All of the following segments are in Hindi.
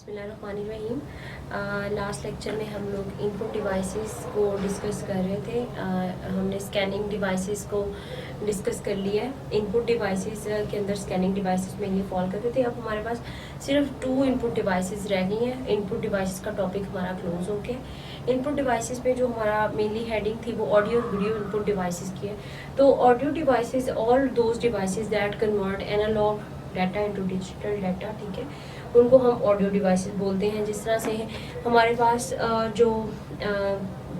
बिस्मिल्लाहिर्रहमानिर्रहीम। लास्ट लेक्चर में हम लोग इनपुट डिवाइसेस को डिस्कस कर रहे थे। हमने स्कैनिंग डिवाइसेस को डिस्कस कर लिया है। इनपुट डिवाइसेस के अंदर स्कैनिंग डिवाइसेस में ये फॉल करते थे। अब हमारे पास सिर्फ 2 इनपुट डिवाइसेस रह गई हैं। इनपुट डिवाइसेस का टॉपिक हमारा क्लोज हो गया। इनपुट डिवाइसेस में जो हमारा मेनली हेडिंग थी वो ऑडियो और वीडियो इनपुट डिवाइसेस की है। तो audio devices all those devices that convert analog data into digital data, ठीक है, उनको हम ऑडियो डिवाइसेस बोलते हैं। जिस तरह से हमारे पास जो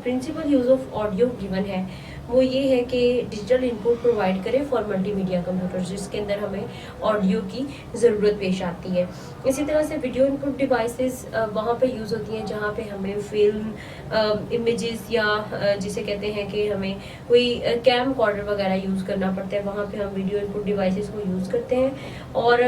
principle use of audio given है वो ये है कि डिजिटल इनपुट प्रोवाइड करें फॉर मल्टीमीडिया कंप्यूटर, जिसके अंदर हमें ऑडियो की ज़रूरत पेश आती है। इसी तरह से वीडियो इनपुट डिवाइसेस वहाँ पे यूज़ होती हैं जहाँ पे हमें फिल्म इमेजेस या जिसे कहते हैं कि हमें कोई कैम कॉर्डर वगैरह यूज़ करना पड़ता है, वहाँ पे हम वीडियो इनपुट डिवाइसेस को यूज़ करते हैं। और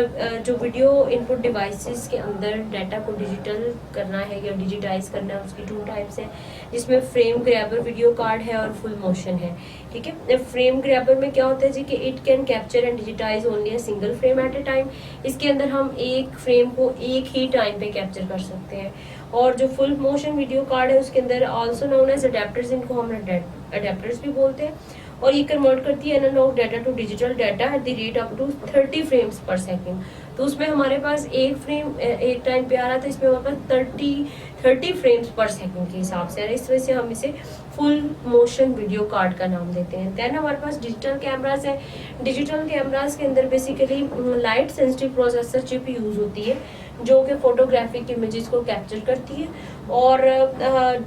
जो वीडियो इनपुट डिवाइसेस के अंदर डाटा को डिजिटल करना है या डिजिटाइज करना है, उसकी 2 टाइप्स हैं, जिसमें फ्रेम ग्रैबर वीडियो कार्ड है और फुल मोशन है, ठीक है। फ्रेम ग्रैबर में क्या होता है जी कि it can capture and digitise only a single frame eight A time. इसके अंदर हम एक फ्रेम को एक ही टाइम पे कैप्चर कर सकते हैं। और जो फुल मोशन वीडियो कार्ड है उसके अंदर आल्सो नोन एज अडेप्टर्स, इनको हम अडेप्टर्स भी बोलते हैं, और ये कन्वर्ट करती है analog data to digital data at the rate up to 30 frames per second. तो उसमें हमारे पास एक फ्रेम एक टाइम पे आ रहा था, इसमें हमारे पास 30 फ्रेम्स पर सेकंड के हिसाब से, इस वजह से हम इसे फुल मोशन वीडियो कार्ड का नाम देते हैं। देन हमारे पास डिजिटल कैमरास है। डिजिटल कैमरास के अंदर basically light sensitive processor chip use होती है जो कि फोटोग्राफिक इमेजेस को कैप्चर करती है और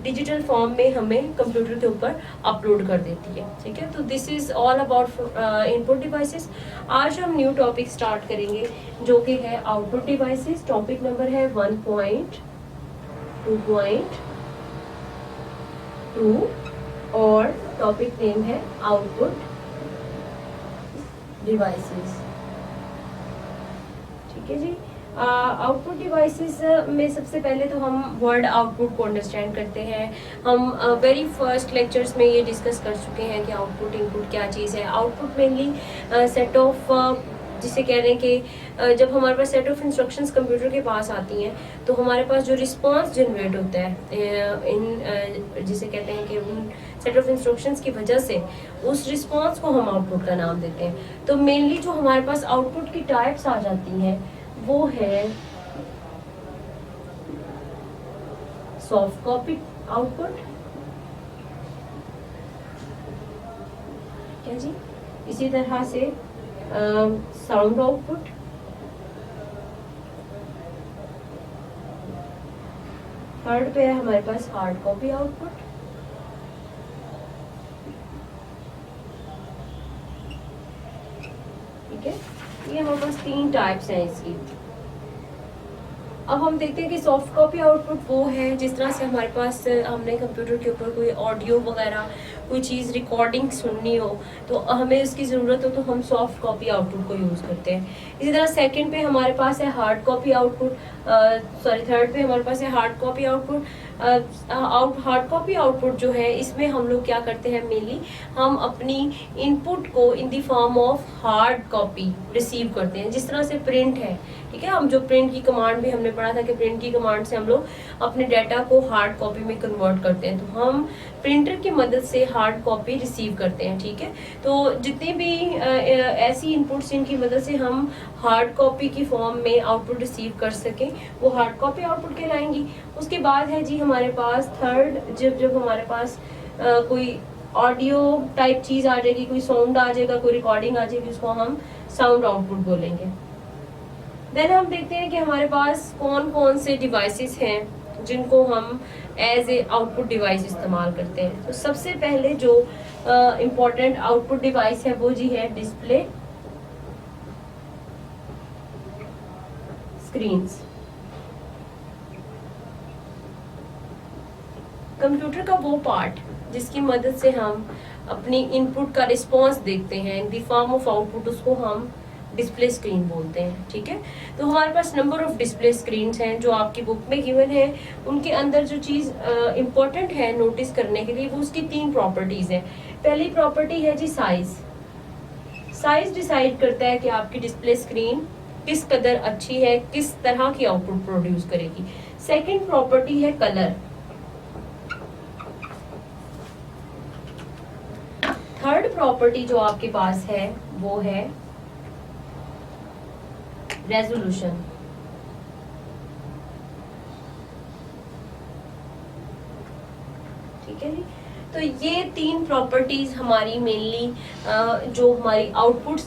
डिजिटल फॉर्म में हमें कंप्यूटर के ऊपर अपलोड कर देती है, ठीक है। तो this is all about input devices. आज हम न्यू टॉपिक स्टार्ट करेंगे जो कि है आउटपुट डिवाइसेस। टॉपिक नंबर है 1.2.2 और टॉपिक नेम है आउटपुट डिवाइसेस, ठीक है जी। आउटपुट डिवाइसेस में सबसे पहले तो हम वर्ड आउटपुट को अंडरस्टैंड करते हैं। हम वेरी फर्स्ट लेक्चर्स में ये डिस्कस कर चुके हैं कि आउटपुट इनपुट क्या चीज़ है। आउटपुट मेनली सेट ऑफ जिसे कह रहे हैं कि जब हमारे पास सेट ऑफ इंस्ट्रक्शंस कंप्यूटर के पास आती हैं तो हमारे पास जो रिस्पांस जनरेट होता है इन जिसे कहते हैं कि उन सेट ऑफ इंस्ट्रक्शंस की वजह से उस रिस्पांस को हम आउटपुट का नाम देते हैं। तो मेनली जो हमारे पास आउटपुट की टाइप्स आ जाती हैं वो है सॉफ्ट कॉपी आउटपुट, क्या जी, इसी तरह से साउंड आउटपुट, थर्ड पे है हमारे पास हार्ड कॉपी आउटपुट, ठीक है। ये हमारे पास 3 टाइप्स हैं इसकी। अब हम देखते हैं कि सॉफ्ट कॉपी आउटपुट वो है जिस तरह से हमारे पास हमने कंप्यूटर के ऊपर कोई ऑडियो वगैरह कोई चीज़ रिकॉर्डिंग सुननी हो तो हमें उसकी ज़रूरत हो तो हम सॉफ्ट कॉपी आउटपुट को यूज़ करते हैं। इसी तरह सेकंड पे हमारे पास है हार्ड कॉपी आउटपुट, थर्ड पे हमारे पास है hard copy output. Hard copy output जो है इसमें हम लोग क्या करते हैं, मेनली हम अपनी इनपुट को in the form of hard copy receive करते हैं। जिस तरह से प्रिंट है, ठीक है, हम जो प्रिंट की कमांड भी हमने पढ़ा था कि प्रिंट की कमांड से हम लोग अपने डाटा को हार्ड कॉपी में कन्वर्ट करते हैं, तो हम प्रिंटर की मदद से हार्ड कॉपी रिसीव करते हैं, ठीक है। तो जितनी भी ऐसी इनपुट्स जिनकी मदद से हम हार्ड कॉपी की फॉर्म में आउटपुट रिसीव कर सकें वो हार्ड कॉपी आउटपुट कहलाएंगी। उसके बाद है जी हमारे पास थर्ड, जब हमारे पास कोई ऑडियो टाइप चीज़ आ जाएगी, कोई साउंड आ जाएगा, कोई रिकॉर्डिंग आ जाएगी, उसको हम साउंड आउटपुट बोलेंगे। देन हम देखते हैं कि हमारे पास कौन कौन से डिवाइसेस हैं जिनको हम एज ए आउटपुट डिवाइस इस्तेमाल करते हैं। तो सबसे पहले जो इम्पोर्टेंट आउटपुट डिवाइस है वो जी है डिस्प्ले स्क्रीन्स। कंप्यूटर का वो पार्ट जिसकी मदद से हम अपनी इनपुट का रिस्पॉन्स देखते हैं in the form of output, उसको हम डिस्प्ले स्क्रीन बोलते हैं, ठीक है। तो हमारे पास नंबर ऑफ डिस्प्ले स्क्रीन्स हैं जो आपकी बुक में गिवन है। उनके अंदर जो चीज़ इम्पोर्टेंट है नोटिस करने के लिए वो उसकी 3 प्रॉपर्टीज हैं। पहली प्रॉपर्टी है जी साइज। साइज डिसाइड करता है कि आपकी डिस्प्ले स्क्रीन किस कदर अच्छी है, किस तरह की आउटपुट प्रोड्यूस करेगी। सेकंड प्रॉपर्टी है कलर। थर्ड प्रॉपर्टी जो आपके पास है वो है रेजोल्यूशन। ठीक है जी। तो ये तीन प्रॉपर्टीज हमारी मेनली जो हमारी आउटपुट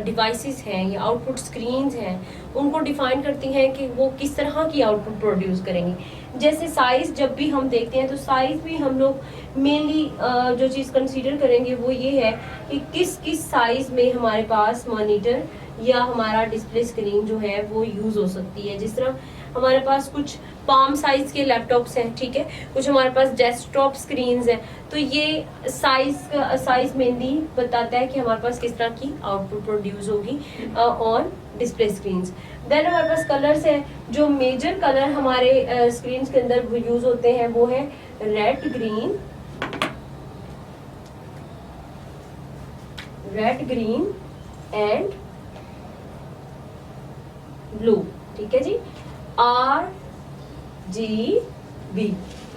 डिवाइसेस हैं या आउटपुट स्क्रीन्स हैं उनको डिफाइन करती हैं कि वो किस तरह की आउटपुट प्रोड्यूस करेंगी। जैसे साइज जब भी हम देखते हैं तो साइज भी हम लोग मेनली जो चीज कंसीडर करेंगे वो ये है कि किस किस साइज में हमारे पास मॉनिटर या हमारा डिस्प्ले स्क्रीन जो है वो यूज हो सकती है। जिस तरह हमारे पास कुछ पाम साइज के लैपटॉप्स हैं, ठीक है, कुछ हमारे पास डेस्कटॉप स्क्रीन्स हैं, तो ये साइज मेनली बताता है कि हमारे पास किस तरह की आउटपुट प्रोड्यूस होगी ऑन डिस्प्ले स्क्रीन्स। देन हमारे पास कलर्स हैं। जो मेजर कलर हमारे स्क्रीन्स के अंदर यूज होते हैं वो है रेड ग्रीन एंड ब्लू। ठीक है जी, RGB,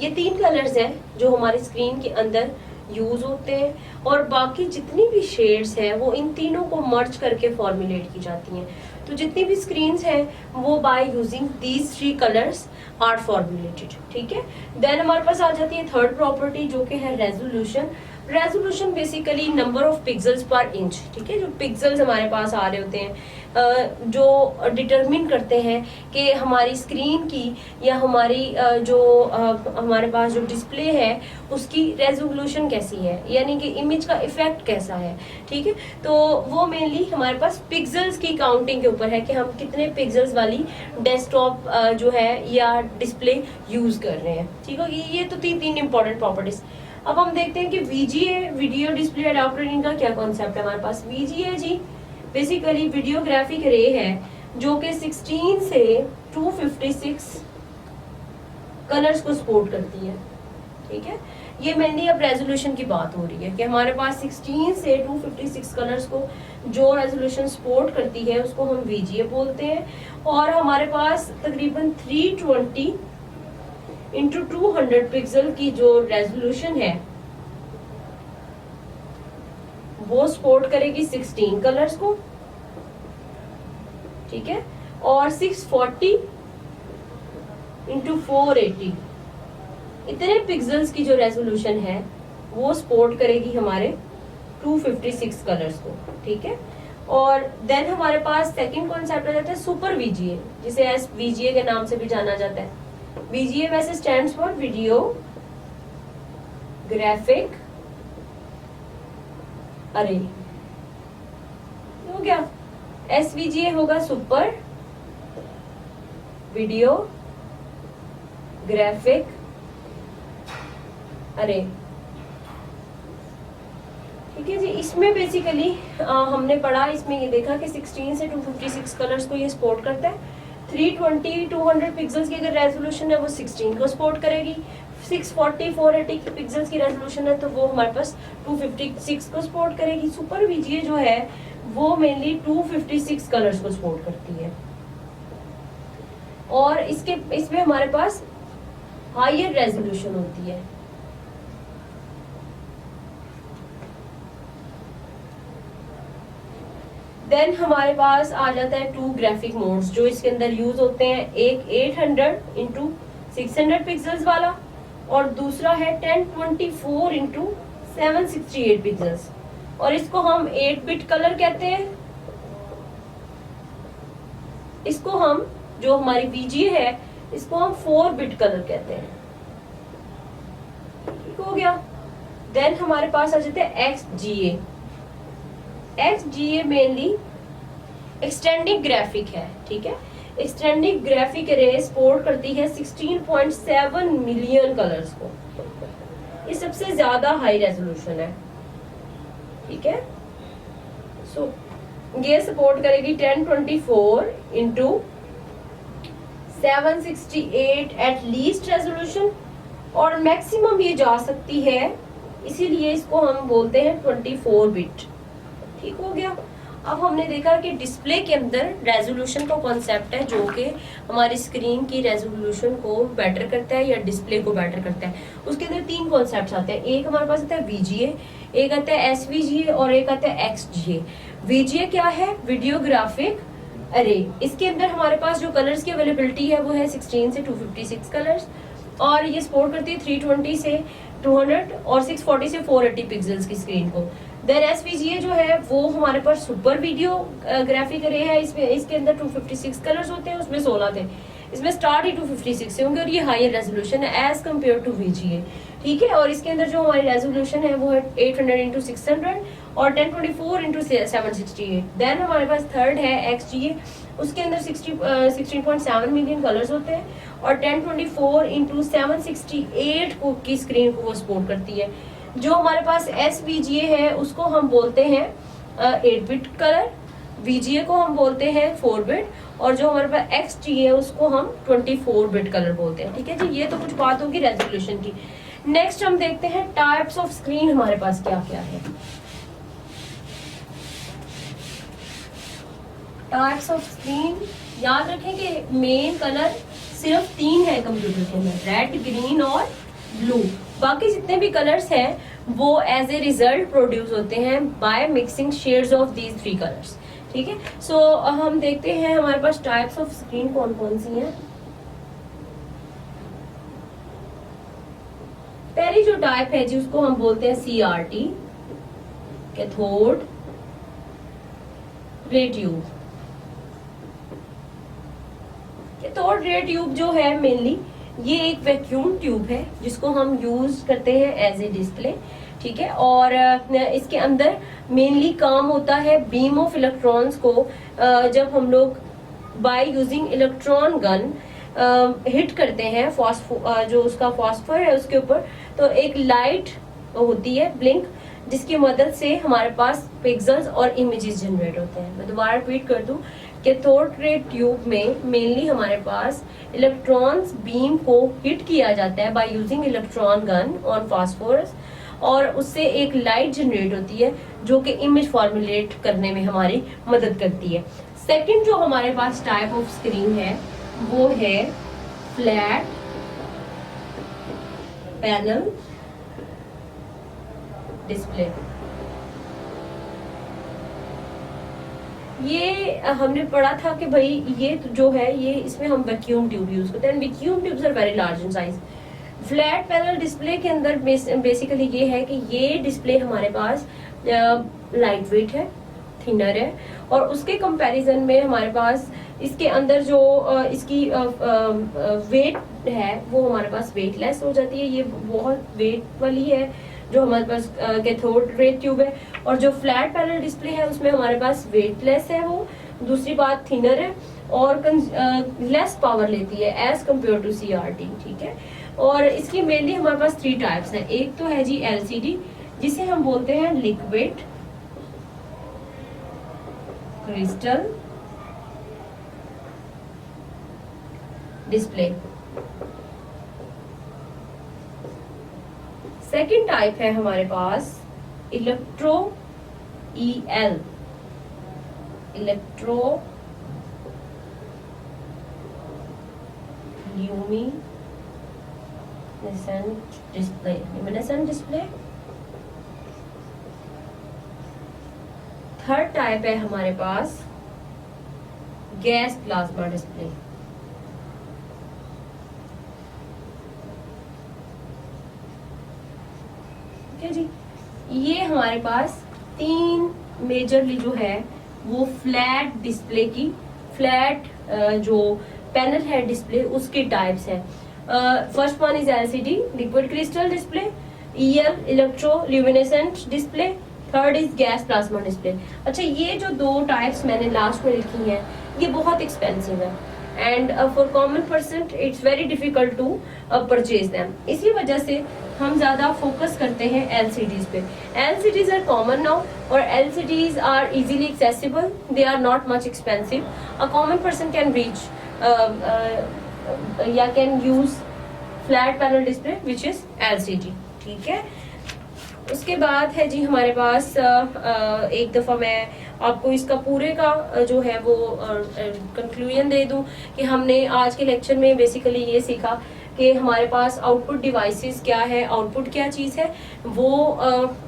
ये तीन कलर्स हैं जो हमारी स्क्रीन के अंदर यूज होते हैं, और बाकी जितनी भी शेड्स हैं वो इन तीनों को मर्ज करके फॉर्मुलेट की जाती हैं। तो जितनी भी स्क्रीन्स हैं वो by using these three colours are formulated. ठीक है। देन हमारे पास आ जाती है थर्ड प्रॉपर्टी जो कि है resolution. Resolution basically number of pixels पर इंच। ठीक है, जो पिक्सल्स हमारे पास आ रहे होते हैं जो डिटरमिन करते हैं कि हमारी स्क्रीन की या हमारी जो हमारे पास जो डिस्प्ले है उसकी रेजोल्यूशन कैसी है, यानी कि इमेज का इफेक्ट कैसा है। ठीक है, तो वो मेनली हमारे पास पिक्सल्स की काउंटिंग के ऊपर है कि हम कितने पिक्सल्स वाली डेस्कटॉप जो है या डिस्प्ले यूज कर रहे हैं। ठीक है, ये तो तीन इंपॉर्टेंट प्रॉपर्टीज। अब हम देखते हैं कि VGA, वीडियो डिस्प्ले अडाप्टर, इनका क्या कॉन्सेप्ट है हमारे पास। VGA जी बेसिकली वीडियो ग्राफिक रे है जो कि 16 से 256 कलर्स को सपोर्ट करती है। ठीक है, ये मेनली अब रेजोल्यूशन की बात हो रही है कि हमारे पास 16 से 256 कलर्स को जो रेजोल्यूशन सपोर्ट करती है उसको हम VGA बोलते हैं, और हमारे पास तकरीबन 320 इंटू 200 पिक्सल की जो रेजोल्यूशन है वो सपोर्ट करेगी 16 कलर्स को। ठीक है, और 640 इंटू 480 इतने पिक्सल्स की जो रेजोल्यूशन है वो सपोर्ट करेगी हमारे 256 कलर्स को। ठीक है, और देन हमारे पास सेकंड कॉन्सेप्ट आ जाता है सुपर VGA, जिसे VGA के नाम से भी जाना जाता है। VGA वैसे स्टैंड्स फॉर वीडियो ग्राफिक अरे, हो गया। SVGA होगा सुपर वीडियो ग्राफिक अरे। ठीक है जी, इसमें बेसिकली हमने पढ़ा, इसमें ये देखा कि 16 से 256 कलर्स को ये सपोर्ट करता है। 320 200 पिक्सल्स की अगर रेजोल्यूशन है वो 16 को सपोर्ट करेगी। 640 480 की पिक्सल्स की रेजोल्यूशन है तो वो हमारे पास 256 को सपोर्ट करेगी। सुपर VGA जो है वो मेनली 256 कलर्स को सपोर्ट करती है, और इसमें हमारे पास हायर रेजोल्यूशन होती है। देन हमारे पास आ जाता है 2 ग्राफिक मोड्स जो इसके अंदर यूज होते हैं। एक 800 इंटू 600 पिक्सल्स वाला, और दूसरा है 1024 इंटू 768 पिक्सल्स, और इसको हम 8-बिट कलर कहते हैं। इसको हम, जो हमारी VGA है, इसको हम 4-बिट कलर कहते हैं। ठीक हो गया। देन हमारे पास आ जाते हैं XGA। XGA mainly extending graphic है। ठीक है, एक्सटेंडिंग ग्राफिक अरे सपोर्ट करती है 16.7 मिलियन कलर्स को। ये सबसे ज्यादा हाई रेजोल्यूशन है। ठीक है, सो ये सपोर्ट करेगी 1024 इंटू 768 एट लीस्ट रेजोल्यूशन, और मैक्सिमम ये जा सकती है, इसीलिए इसको हम बोलते हैं 24 बिट। ठीक हो गया। अब हमने देखा कि डिस्प्ले के अंदर रेजोल्यूशन का कॉन्सेप्ट है जो कि हमारी स्क्रीन की रेजोल्यूशन को बेटर करता है या डिस्प्ले को बेटर करता है। उसके अंदर 3 कॉन्सेप्ट आते हैं। एक हमारे पास आता है VGA, एक आता है SVGA और एक आता है XGA। VGA क्या है? वीडियो ग्राफिक अरे। इसके अंदर हमारे पास जो कलर्स की अवेलेबिलिटी है वो है 16 से 256 कलर्स, और ये सपोर्ट करती है 320 से 200 और 640 से 480 पिक्सल्स की स्क्रीन को। देन SVGA जो है वो हमारे पास सुपर वीडियो ग्राफिक अरे है। इसमें इसके अंदर 256 कलर्स होते हैं, उसमें 16 थे, इसमें स्टार्ट ही 256 से होंगे और ये हायर रेजोल्यूशन है एज कम्पेयर टू VGA, ठीक है। और इसके अंदर जो हमारी रेजोल्यूशन है वो है 800 इंटू 600 और 1024 इंटू 768। देन हमारे पास थर्ड है XGA, उसके अंदर 16.7 मिलियन कलर्स होते हैं और 1024 इंटू 768 की स्क्रीन को वो सपोर्ट करती है। जो हमारे पास SVGA है उसको हम बोलते हैं 8 बिट कलर, VGA को हम बोलते हैं 4 बिट, और जो हमारे पास XGA है उसको हम 24 बिट कलर बोलते हैं, ठीक है जी। ये तो कुछ बात होगी रेजोल्यूशन की। नेक्स्ट हम देखते हैं टाइप्स ऑफ स्क्रीन हमारे पास क्या क्या है। टाइप्स ऑफ स्क्रीन याद रखें कि मेन कलर सिर्फ 3 है कंप्यूटर के अंदर, रेड, ग्रीन और ब्लू। बाकी जितने भी कलर्स हैं वो एज ए रिजल्ट प्रोड्यूस होते हैं by mixing shades of these 3 colours, ठीक है। सो हम देखते हैं हमारे पास टाइप्स ऑफ स्क्रीन कौन कौन सी हैं। पहली जो टाइप है जी उसको हम बोलते हैं CRT, cathode ray tube. Cathode ray tube जो है मेनली ये एक वैक्यूम ट्यूब है जिसको हम यूज करते हैं एज ए डिस्प्ले, ठीक है। और इसके अंदर मेनली काम होता है बीम ऑफ इलेक्ट्रॉन्स को जब हम लोग by using electron gun hit करते हैं जो उसका फॉस्फर है उसके ऊपर, तो एक लाइट होती है ब्लिंक, जिसकी मदद से हमारे पास पिक्सेल्स और इमेजेस जनरेट होते हैं। मैं दोबारा रिपीट कर दूं, कैथोड रे ट्यूब में मेनली हमारे पास इलेक्ट्रॉन्स बीम को हिट किया जाता है by using electron gun on phosphorus, और उससे एक लाइट जनरेट होती है जो कि इमेज फॉर्मुलेट करने में हमारी मदद करती है। सेकंड जो हमारे पास टाइप ऑफ स्क्रीन है वो है फ्लैट पैनल डिस्प्ले। ये हमने पढ़ा था कि भाई ये जो है ये इसमें हम वैक्यूम ट्यूब यूज करते हैं। Vacuum tubes are very large in size. Flat panel display के अंदर बेसिकली ये है कि ये डिस्प्ले हमारे पास लाइट वेट है, थिनर है, और उसके कंपैरिजन में हमारे पास इसके अंदर जो इसकी वेट है वो हमारे पास वेटलेस हो जाती है। ये बहुत वेट वाली है जो हमारे पास कैथोड रे ट्यूब है, और जो फ्लैट पैनल डिस्प्ले है उसमें हमारे पास वेटलेस है वो। दूसरी बात थिनर है और लेस पावर लेती है एज कम्पेयर टू CRT, ठीक है। और इसकी मेनली हमारे पास 3 टाइप्स हैं। एक तो है जी LCD, जिसे हम बोलते हैं liquid crystal display. Second type है हमारे पास electro EL, electroluminescent display. Third type है हमारे पास गैस प्लाज्मा डिस्प्ले। जी ये हमारे पास 3 मेजरली जो है वो फ्लैट डिस्प्ले की, फ्लैट जो पैनल है डिस्प्ले उसके टाइप्स है। First one is LCD, liquid crystal display, EL, electroluminescent display, third is gas plasma display. अच्छा, ये जो 2 टाइप्स मैंने लास्ट में लिखी हैं ये बहुत एक्सपेंसिव है and for common person it's very difficult to purchase them. इसी वजह से हम ज्यादा फोकस करते हैं LCDs पे। LCDs आर कॉमन नाउ और LCDs are easily accessible, they are not much expensive. A common person can reach या can use flat panel display which is LCD, ठीक है। उसके बाद है जी हमारे पास एक दफ़ा मैं आपको इसका पूरे का जो है वो कंक्लूजन दे दूं कि हमने आज के लेक्चर में बेसिकली ये सीखा कि हमारे पास आउटपुट डिवाइसेस क्या है, आउटपुट क्या चीज़ है, वो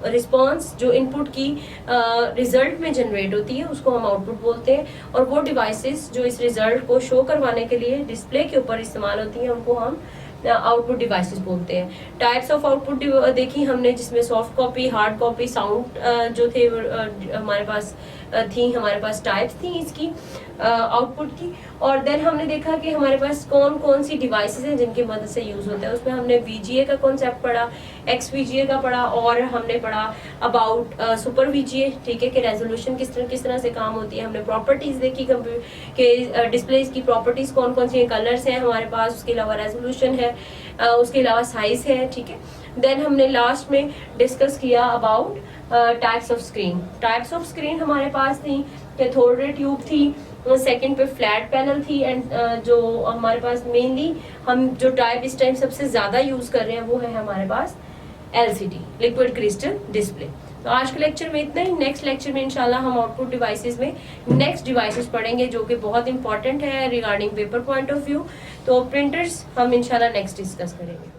रिस्पांस जो इनपुट की रिजल्ट में जनरेट होती है उसको हम आउटपुट बोलते हैं, और वो डिवाइसेस जो इस रिजल्ट को शो करवाने के लिए डिस्प्ले के ऊपर इस्तेमाल होती हैं उनको हम आउटपुट डिवाइसेस बोलते हैं। टाइप्स ऑफ आउटपुट देखी हमने, जिसमें soft copy, hard copy, sound जो थे हमारे पास थी, हमारे पास टाइप्स थी इसकी आउटपुट की। और देन हमने देखा कि हमारे पास कौन कौन सी डिवाइसेस हैं जिनकी मदद से यूज होता है। उसमें हमने VGA का कॉन्सेप्ट पढ़ा, XVGA का पढ़ा, और हमने पढ़ा अबाउट सुपर VGA, ठीक है, कि रेजोल्यूशन किस तरह से काम होती है। हमने प्रॉपर्टीज देखी कंप्यूटर के, डिस्प्लेस की प्रॉपर्टीज कौन कौन सी, कलर्स हैं हमारे पास, उसके अलावा रेजोल्यूशन है, उसके अलावा साइज है, ठीक है। देन हमने लास्ट में डिस्कस किया about types of screen. Types of screen हमारे पास थी, कैथोड रे ट्यूब थी, सेकंड पे फ्लैट पैनल थी, एंड जो हमारे पास मेनली हम जो टाइप इस टाइम सबसे ज्यादा यूज कर रहे हैं वो है हमारे पास LCD, लिक्विड क्रिस्टल डिस्प्ले। तो आज के लेक्चर में इतना ही। नेक्स्ट लेक्चर में इंशाल्लाह हम आउटपुट डिवाइसेस में नेक्स्ट डिवाइसेस पढ़ेंगे जो कि बहुत इंपॉर्टेंट है regarding paper point of view. तो प्रिंटर्स हम इंशाल्लाह नेक्स्ट डिस्कस करेंगे।